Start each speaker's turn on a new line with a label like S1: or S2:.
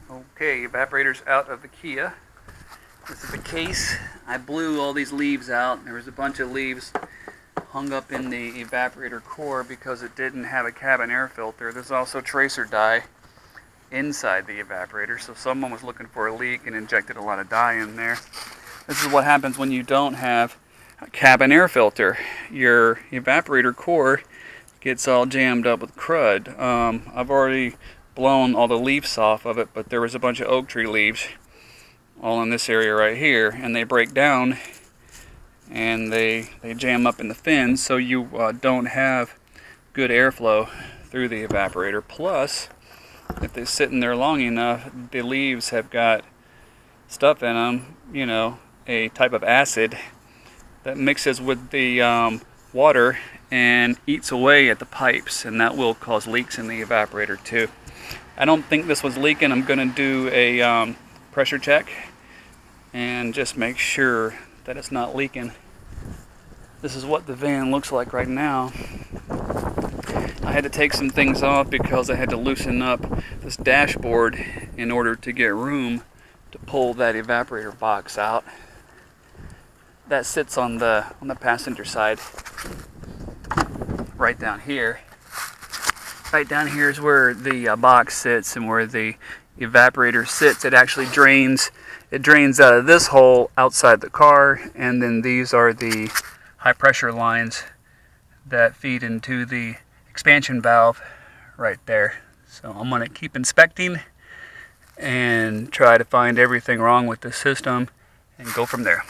S1: Okay, evaporator's out of the Kia. This is the case. I blew all these leaves out. There was a bunch of leaves hung up in the evaporator core because it didn't have a cabin air filter. There's also tracer dye inside the evaporator, so someone was looking for a leak and injected a lot of dye in there. This is what happens when you don't have a cabin air filter. Your evaporator core gets all jammed up with crud. I've already blown all the leaves off of it, but there was a bunch of oak tree leaves all in this area right here, and they break down and they jam up in the fins, so you don't have good airflow through the evaporator. Plus, if they sit in there long enough, the leaves have got stuff in them, you know, a type of acid that mixes with the water and eats away at the pipes, and that will cause leaks in the evaporator too. I don't think this was leaking. I'm going to do a pressure check and just make sure that it's not leaking. This is what the van looks like right now. I had to take some things off because I had to loosen up this dashboard in order to get room to pull that evaporator box out. That sits on the passenger side, right down here. Right down here is where the box sits and where the evaporator sits. It actually drains. It drains out of this hole outside the car, and then these are the high pressure lines that feed into the expansion valve right there. So I'm going to keep inspecting and try to find everything wrong with the system and go from there.